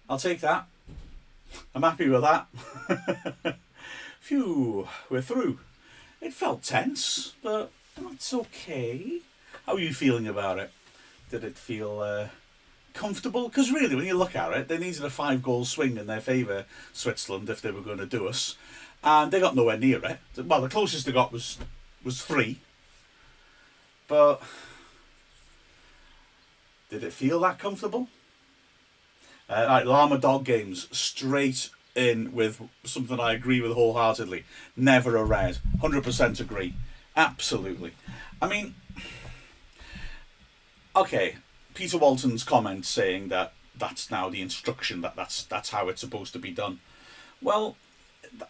I'll take that. I'm happy with that. Phew, we're through. It felt tense, but that's okay. How are you feeling about it? Did it feel comfortable? Because really, when you look at it, they needed a 5 goal swing in their favour, Switzerland, if they were going to do us. And they got nowhere near it. Well, the closest they got was 3. But did it feel that comfortable? Right, Llama Dog Games, straight in with something I agree with wholeheartedly. Never a red. 100% agree. Absolutely. I mean, okay, Peter Walton's comment saying that that's now the instruction, that's how it's supposed to be done. Well,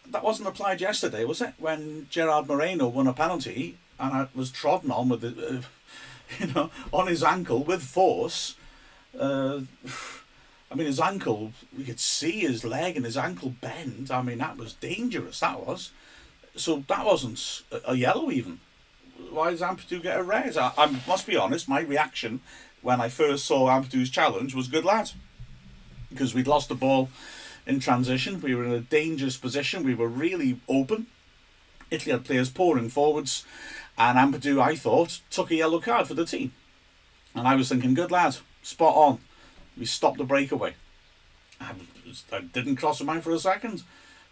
that wasn't applied yesterday, was it? When Gerard Moreno won a penalty and it was trodden on with the, on his ankle with force. I mean, his ankle, we could see his leg and his ankle bend. I mean, that was dangerous, that was. So that wasn't a yellow even. Why does Ampadu get a red? I must be honest, my reaction when I first saw Ampadu's challenge was good lad. Because we'd lost the ball in transition. We were in a dangerous position. We were really open. Italy had players pouring forwards. And Ampadu, I thought, took a yellow card for the team. And I was thinking, good lad, spot on. We stopped the breakaway. I didn't cross my mind for a second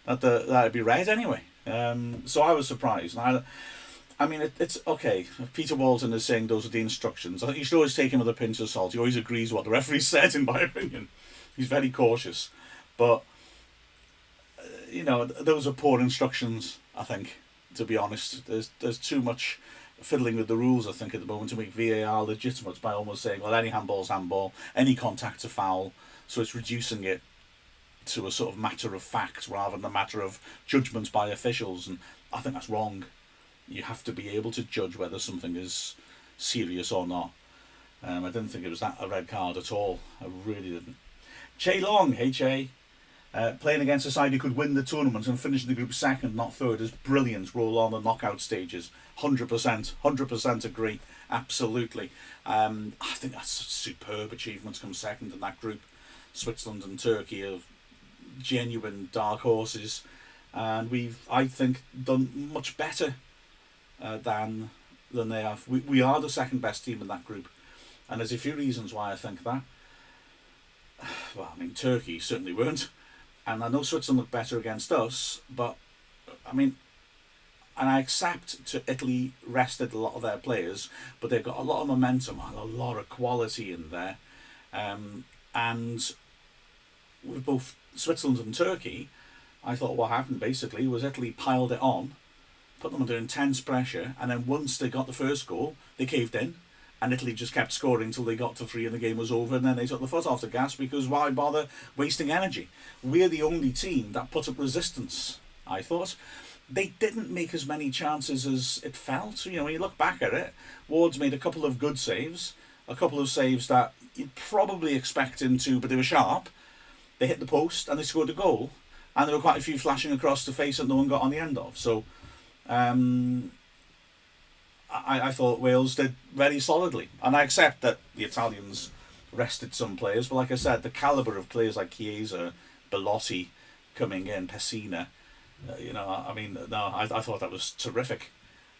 that it'd be red anyway. So I was surprised. I mean, it's okay. If Peter Walton is saying those are the instructions, I think you should always take him with a pinch of salt. He always agrees with what the referee said, in my opinion. He's very cautious. But, those are poor instructions, I think, to be honest. There's too much fiddling with the rules, I think, at the moment to make VAR legitimate by almost saying, well, any handball's handball, any contact's a foul. So it's reducing it to a sort of matter of fact rather than a matter of judgments by officials. And I think that's wrong. You have to be able to judge whether something is serious or not. I didn't think it was a red card at all. I really didn't. Che Long, hey Che. Playing against a side who could win the tournament and finish in the group second, not third, is brilliant. Roll on the knockout stages. 100% agree. Absolutely. I think that's a superb achievement to come second in that group. Switzerland and Turkey are genuine dark horses. And we've, I think, done much better than they have. We are the second best team in that group. And there's a few reasons why I think that. Well, I mean, Turkey certainly weren't. And I know Switzerland looked better against us, but, I mean, and I accept Italy rested a lot of their players, but they've got a lot of momentum and a lot of quality in there. And with both Switzerland and Turkey, I thought what happened basically was Italy piled it on, put them under intense pressure, and then once they got the first goal, they caved in. And Italy just kept scoring until they got to 3 and the game was over, and then they took the foot off the gas because why bother wasting energy? We're the only team that put up resistance, I thought. They didn't make as many chances as it felt. When you look back at it, Ward's made a couple of good saves, a couple of saves that you'd probably expect him to, but they were sharp. They hit the post and they scored a goal, and there were quite a few flashing across the face that no one got on the end of. So, I thought Wales did very solidly. And I accept that the Italians rested some players, but like I said, the calibre of players like Chiesa, Belotti coming in, Pessina, I thought that was terrific.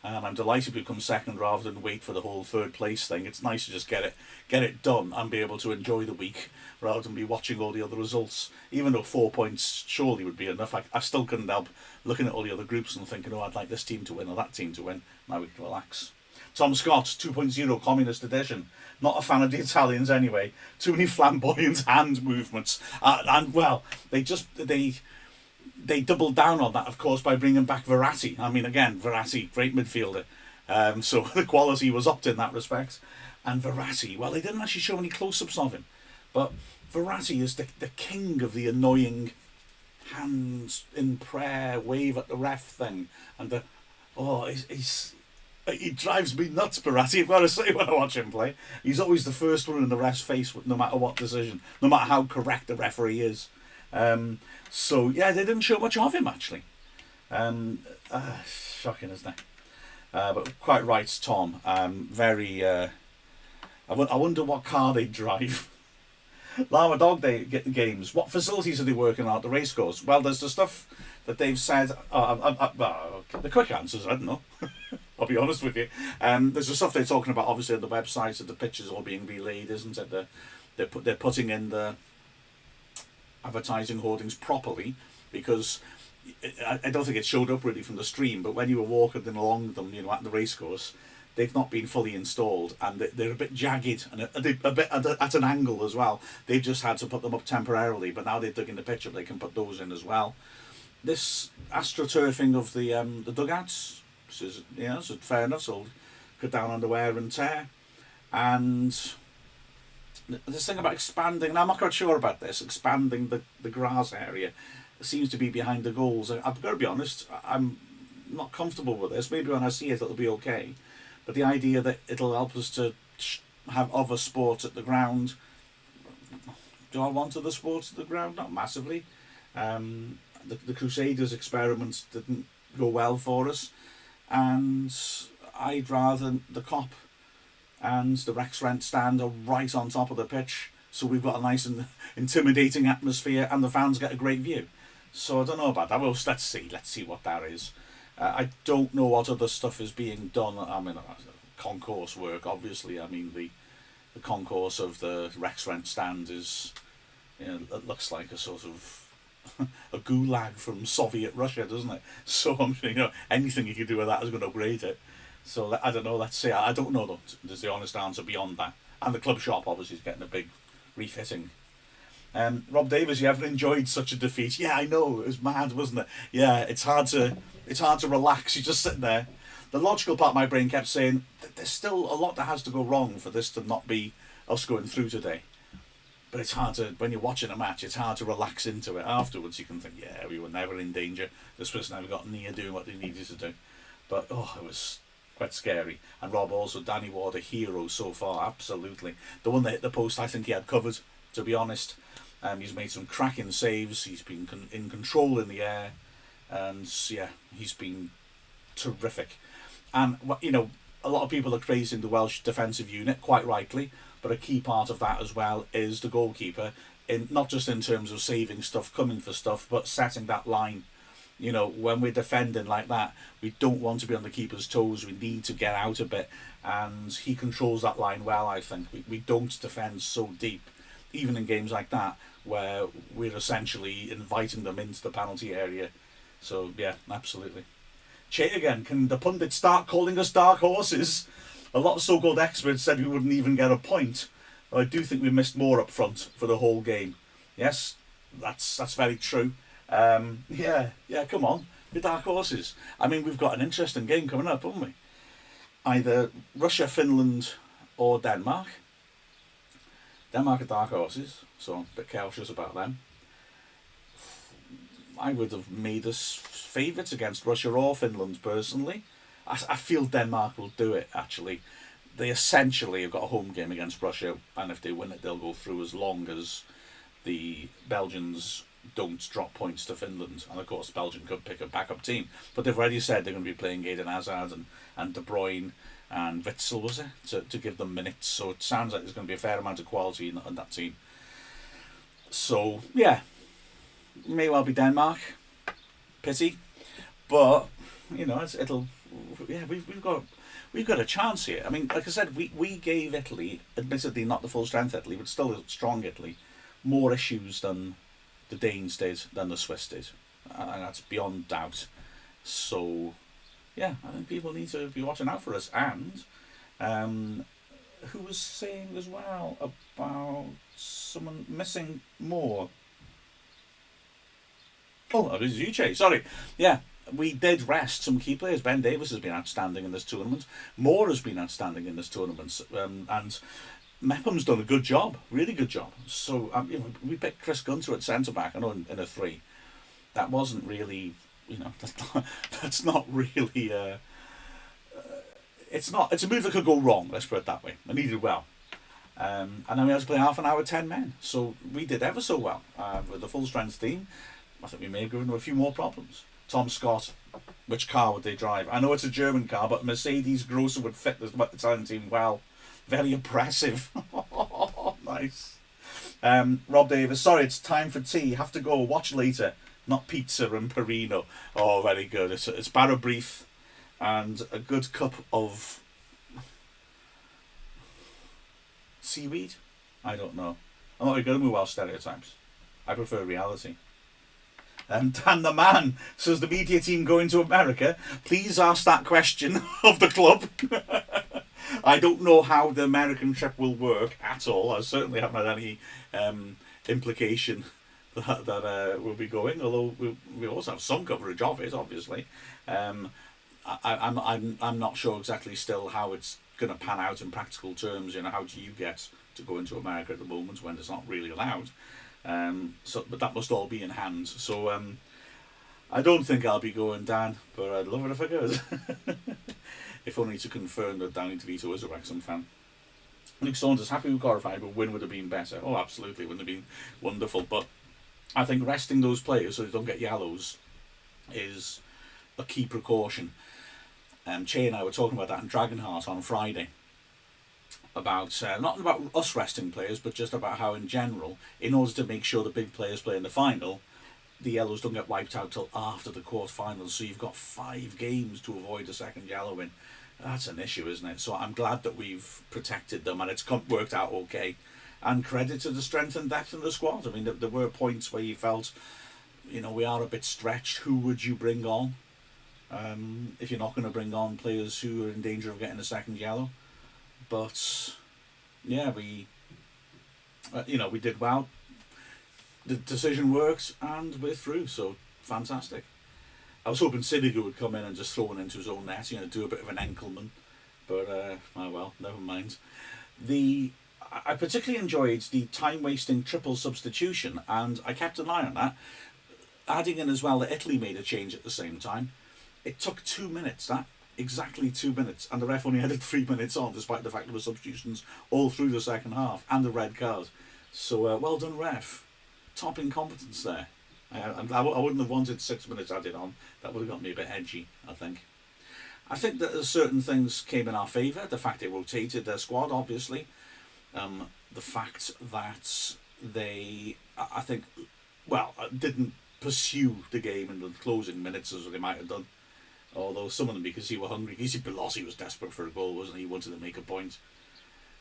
And I'm delighted we come second rather than wait for the whole third place thing. It's nice to just get it done and be able to enjoy the week rather than be watching all the other results. Even though 4 points surely would be enough, I still couldn't help looking at all the other groups and thinking, I'd like this team to win or that team to win. Now we can relax. Tom Scott, 2.0 Communist Edition. Not a fan of the Italians anyway. Too many flamboyant hand movements. They doubled down on that, of course, by bringing back Verratti. I mean, again, Verratti, great midfielder. So the quality was upped in that respect. And Verratti, well, they didn't actually show any close-ups of him. But Verratti is the king of the annoying hands in prayer, wave at the ref thing. And he drives me nuts, Verratti, I've got to say, when I watch him play. He's always the first one in the ref's face, no matter what decision, no matter how correct the referee is. So, yeah, they didn't show much of him, actually. Shocking, isn't it? But quite right, Tom. I wonder what car they drive. Llama Dog Day games. What facilities are they working on at the racecourse? Well, there's the stuff that they've said. The quick answers, I don't know. I'll be honest with you. There's the stuff they're talking about, obviously, on the website, that the pictures all being relayed, isn't it? They're putting in the advertising hoardings properly, because I don't think it showed up really from the stream, but when you were walking along them, at the racecourse, they've not been fully installed, and they're a bit jagged and a bit at an angle as well. They've just had to put them up temporarily, but now they're digging the pitch up, they can put those in as well. This astroturfing of the dugouts, so fair enough, so cut down on the wear and tear. And this thing about expanding, and I'm not quite sure about this, expanding the grass area seems to be behind the goals. I've got to be honest, I'm not comfortable with this. Maybe when I see it, it'll be okay. But the idea that it'll help us to have other sports at the ground, do I want other sports at the ground? Not massively. The Crusaders experiments didn't go well for us, and I'd rather the Cop and the Wrexham stand are right on top of the pitch, so we've got a nice and intimidating atmosphere, and the fans get a great view. So I don't know about that. Well, let's see what that is. I don't know what other stuff is being done. I mean, concourse work, obviously. I mean, the concourse of the Wrexham stand is, it looks like a sort of a gulag from Soviet Russia, doesn't it? So I'm sure, anything you can do with that is going to upgrade it. So I don't know. Let's see. I don't know though. There's the honest answer beyond that. And the club shop obviously is getting a big refitting. Rob Davis, you haven't enjoyed such a defeat. Yeah, I know, it was mad, wasn't it? Yeah, it's hard to relax. You're just sitting there. The logical part of my brain kept saying there's still a lot that has to go wrong for this to not be us going through today. But it's hard to, when you're watching a match, it's hard to relax into it. Afterwards, you can think, yeah, we were never in danger. This person never got near doing what they needed to do. But it was quite scary. And Rob also, Danny Ward, a hero so far, absolutely. The one that hit the post, I think he had covered, to be honest. He's made some cracking saves. He's been in control in the air, and yeah, he's been terrific. And a lot of people are praising the Welsh defensive unit, quite rightly, but a key part of that as well is the goalkeeper, in not just in terms of saving stuff, coming for stuff, but setting that line. When we're defending like that, we don't want to be on the keeper's toes. We need to get out a bit, and he controls that line well. I think we don't defend so deep, even in games like that, where we're essentially inviting them into the penalty area. So yeah, absolutely. Che again, can the pundits start calling us dark horses? A lot of so-called experts said we wouldn't even get a point. I do think we missed more up front for the whole game. Yes, that's very true. Yeah, come on, the dark horses. I mean, we've got an interesting game coming up, haven't we? Either Russia, Finland, or Denmark. Denmark are dark horses, so I'm a bit cautious about them. I would have made us favourites against Russia or Finland, personally. I feel Denmark will do it, actually. They essentially have got a home game against Russia, and if they win it, they'll go through, as long as the Belgians don't drop points to Finland. And of course, Belgium could pick a backup team. But they've already said they're going to be playing Eden Hazard and De Bruyne and Witzel, was it, to give them minutes. So it sounds like there's going to be a fair amount of quality in that team. So yeah, may well be Denmark. Pity, but we've got a chance here. I mean, like I said, we gave Italy, admittedly not the full strength Italy, but still a strong Italy, more issues than the Danes did, than the Swiss did, and that's beyond doubt. So yeah, I think people need to be watching out for us. And who was saying as well about someone missing more? Oh, it was Uche, sorry. Yeah, we did rest some key players. Ben Davies has been outstanding in this tournament. Moore has been outstanding in this tournament. And Mepham's done a good job, really good job. So we picked Chris Gunter at centre-back, I know, in a 3. That wasn't really, that's not really... it's a move that could go wrong, let's put it that way. And he did well. And then we had to play half an hour, 10 men. So we did ever so well with the full-strength team. I think we may have given them a few more problems. Tom Scott, which car would they drive? I know it's a German car, but Mercedes Grosser would fit the Italian team well. Very impressive. Nice. Rob Davis, sorry, it's time for tea. Have to go. Watch later. Not pizza and Perino. Oh, very good. It's Barra Brief and a good cup of seaweed. I don't know. I'm not going to move out stereotypes. I prefer reality. And Dan the Man says, the media team going to America? Please ask that question of the club. I don't know how the American trip will work at all. I certainly haven't had any implication that we'll be going, although we also have some coverage of it, obviously. I'm not sure exactly still how it's going to pan out in practical terms. You know, how do you get to go into America at the moment when it's not really allowed? But that must all be in hand. So I don't think I'll be going, Dan, but I'd love it if I could. If only to confirm that Danny DeVito is a Wrexham fan. Luke Saunders, happy we qualified, but win would have been better. Oh, absolutely, wouldn't have been wonderful. But I think resting those players so they don't get yellows is a key precaution. Che and I were talking about that in Dragonheart on Friday. About not about us resting players, but just about how in general, in order to make sure the big players play in the final, the yellows don't get wiped out till after the quarterfinals. So you've got 5 games to avoid a second yellow in. That's an issue, isn't it? So I'm glad that we've protected them and it's worked out okay. And credit to the strength and depth in the squad. I mean, there were points where you felt, you know, we are a bit stretched. Who would you bring on? If you're not going to bring on players who are in danger of getting a second yellow. But yeah, we did well. The decision works, and we're through. So fantastic. I was hoping Sidigo would come in and just throw one into his own net, do a bit of an Enkelman, but oh well, never mind. I particularly enjoyed the time-wasting triple substitution, and I kept an eye on that. Adding in as well that Italy made a change at the same time. It took 2 minutes. Exactly 2 minutes, and the ref only added 3 minutes on, despite the fact there were substitutions all through the second half and the red card. So well done, ref. Top incompetence there. I wouldn't have wanted 6 minutes added on. That would have got me a bit edgy, I think. I think that certain things came in our favour. The fact they rotated their squad, obviously. The fact that they, I think, didn't pursue the game in the closing minutes as they might have done. Although some of them, because he were hungry. Easy Belossi was desperate for a goal, wasn't he? He wanted to make a point.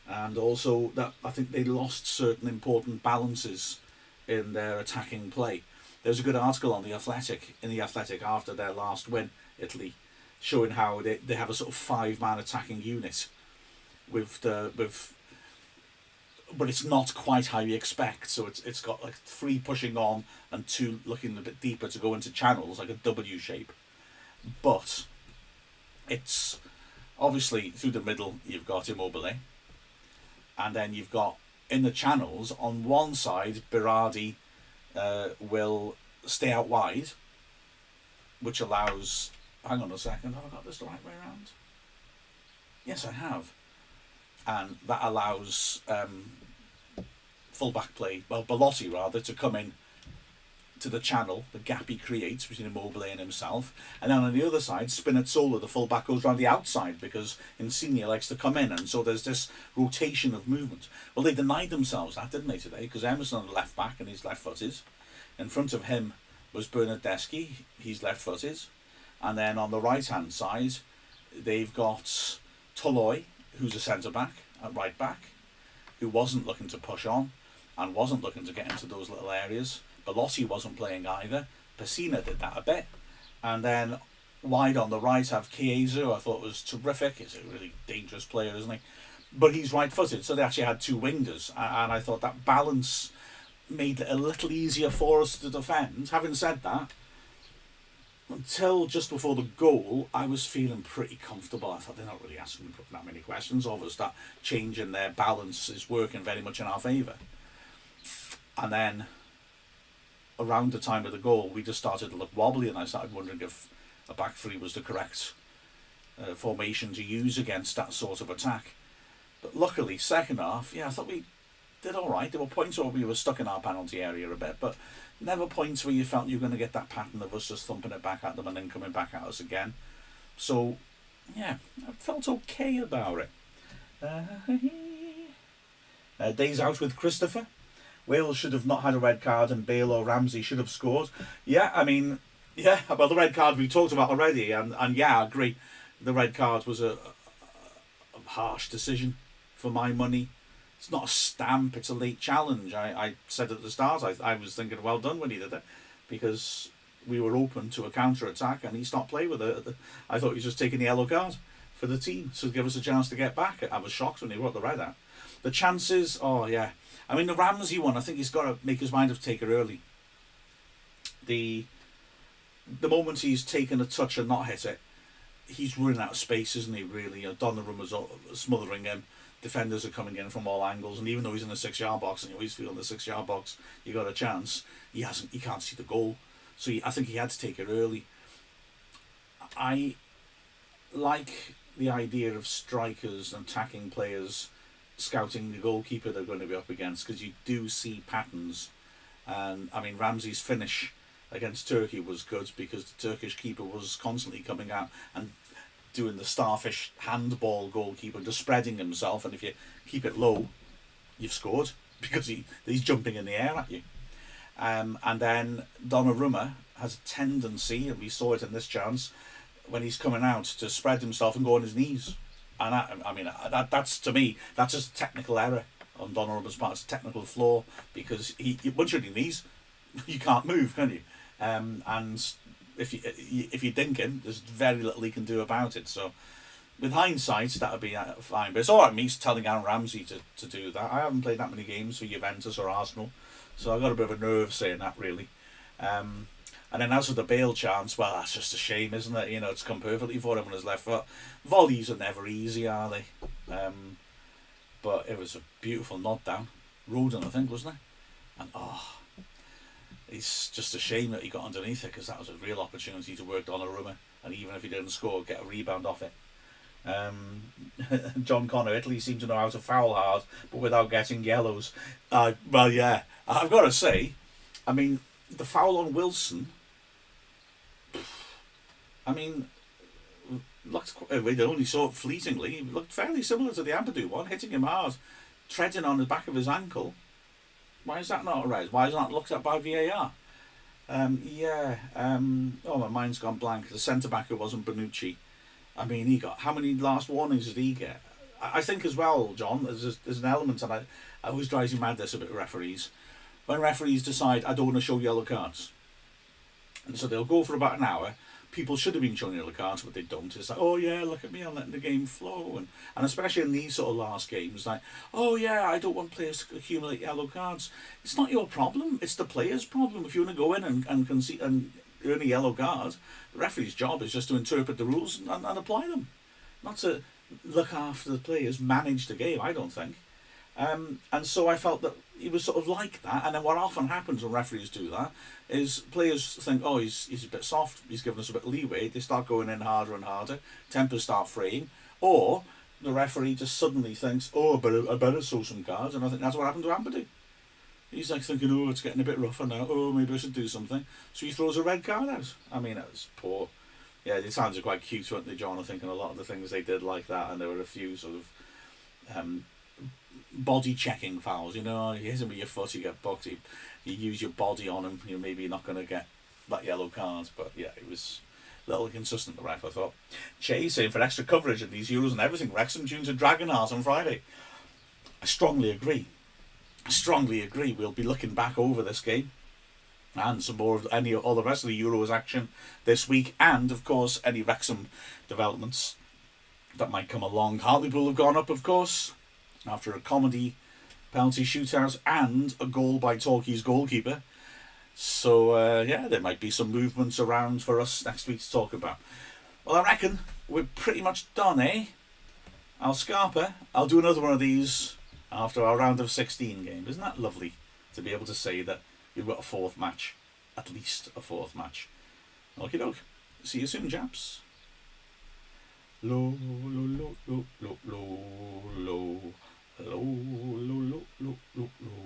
And also that I think they lost certain important balances in their attacking play. There's a good article on the Athletic after their last win, Italy, showing how they have a sort of 5-man attacking unit but it's not quite how you expect. So it's got like 3 pushing on and 2 looking a bit deeper to go into channels, like a W shape. But it's obviously through the middle you've got Immobile, and then you've got in the channels on one side Berardi will stay out wide, which allows, hang on a second, have I got this the right way around? Yes, I have. And that allows full-back play, Belotti rather, to come in to the channel, the gap he creates between Immobile and himself. And then on the other side, Spinazzola, the full-back, goes around the outside because Insigne likes to come in. And so there's this rotation of movement. Well, they denied themselves that, didn't they, today? Because Emerson on the left-back and he's left-footed. In front of him was Bernardeschi, he's left-footed. And then on the right-hand side, they've got Toloi, who's a centre-back at right-back, who wasn't looking to push on and wasn't looking to get into those little areas. Belotti wasn't playing either. Pessina did that a bit. And then wide on the right have Chiesa, who I thought was terrific. He's a really dangerous player, isn't he? But he's right-footed, so they actually had 2 wingers. And I thought that balance made it a little easier for us to defend. Having said that, until just before the goal, I was feeling pretty comfortable. I thought they're not really asking that many questions of us. That change in their balance is working very much in our favour. And then around the time of the goal, we just started to look wobbly, and I started wondering if a back 3 was the correct formation to use against that sort of attack. But luckily, second half, I thought we did all right. There were points where we were stuck in our penalty area a bit, but never points where you felt you were going to get that pattern of us just thumping it back at them and then coming back at us again. So, I felt okay about it. Days out with Christopher. Wales should have not had a red card and Bale or Ramsey should have scored. Yeah, I mean, yeah, well, the red card we talked about already, and yeah, I agree. The red card was a harsh decision for my money. It's not a stamp, it's a late challenge. I said at the start, I was thinking, well done when he did it, because we were open to a counter attack and he stopped play with it. I thought he was just taking the yellow card for the team to give us a chance to get back. I was shocked when he wrote the red out. The chances, oh yeah. I mean, the Ramsey one, I think he's got to make his mind up to take it early. The moment he's taken a touch and not hit it, he's running out of space, isn't he, really? Donnarumma's smothering him. Defenders are coming in from all angles, and even though he's in the 6-yard box and you always feel in the 6-yard box you got a chance, he can't see the goal. So I think he had to take it early. I like the idea of strikers and attacking players scouting the goalkeeper they're going to be up against, because you do see patterns. And I mean, Ramsey's finish against Turkey was good because the Turkish keeper was constantly coming out and doing the starfish handball goalkeeper, just spreading himself, and if you keep it low, you've scored because he's jumping in the air at you. And then Donnarumma has a tendency, and we saw it in this chance, when he's coming out, to spread himself and go on his knees. And that's, to me, that's just a technical error on Donnarumma's part. It's a technical flaw, because once you're on your knees, you can't move, can you? And if you're dinking, there's very little he can do about it. So with hindsight, that would be fine. But it's all right, me telling Aaron Ramsey to do that. I haven't played that many games for Juventus or Arsenal, so I've got a bit of a nerve saying that, really. And then as for the Bale chance, well, that's just a shame, isn't it? You know, it's come perfectly for him on his left foot. Volleys are never easy, are they? But it was a beautiful nod down. Roden, I think, wasn't it? And it's just a shame that he got underneath it, because that was a real opportunity to work Donnarumma, and even if he didn't score, get a rebound off it. John Connor, Italy seemed to know how to foul hard, but without getting yellows. Well, yeah, I've got to say, I mean, the foul on Wilson, I mean, we only saw it fleetingly. It looked fairly similar to the Ampadu one, hitting him hard, treading on the back of his ankle. Why is that not a red? Why is that looked at by VAR? My mind's gone blank. The centre-back who wasn't Bonucci. I mean, he got... How many last warnings did he get? I think as well, John, there's an element, and I always drives me mad this a bit with referees. When referees decide, I don't want to show yellow cards, and so they'll go for about an hour. People should have been shown yellow cards, but they don't. It's like, oh yeah, look at me, I'm letting the game flow. And especially in these sort of last games, like, oh yeah, I don't want players to accumulate yellow cards. It's not your problem, it's the player's problem. If you want to go in and concede and earn a yellow card, the referee's job is just to interpret the rules and apply them. Not to look after the players, manage the game, I don't think. And so I felt that he was sort of like that. And then what often happens when referees do that is players think, oh, he's a bit soft, he's given us a bit of leeway. They start going in harder and harder, tempers start fraying, or the referee just suddenly thinks, oh, I better show some cards. And I think that's what happened to Ampadu. He's like thinking, oh, it's getting a bit rougher now, oh, maybe I should do something. So he throws a red card out. I mean, that was poor. Yeah, the Italians are quite cute, weren't they, John? I think in a lot of the things they did like that, and there were a few sort of body checking fouls. You know, you hit him with your foot, you get booked. You use your body on him. Maybe you're not going to get that yellow card. But yeah, it was a little inconsistent, the ref, I thought. Che saying for extra coverage of these Euros and everything, Wrexham tunes a Dragonheart on Friday. I strongly agree. We'll be looking back over this game and some more of all the rest of the Euros action this week, and of course any Wrexham developments that might come along. Hartlepool have gone up, of course, after a comedy penalty shootout and a goal by Torquay's goalkeeper. So there might be some movements around for us next week to talk about. Well, I reckon we're pretty much done, eh? Al Scarpa, I'll do another one of these after our round of 16 game. Isn't that lovely to be able to say that we've got a fourth match, at least a fourth match? Okie doke. See you soon, chaps. Lo lo lo lo lo lo lo lo lo lo lo lo.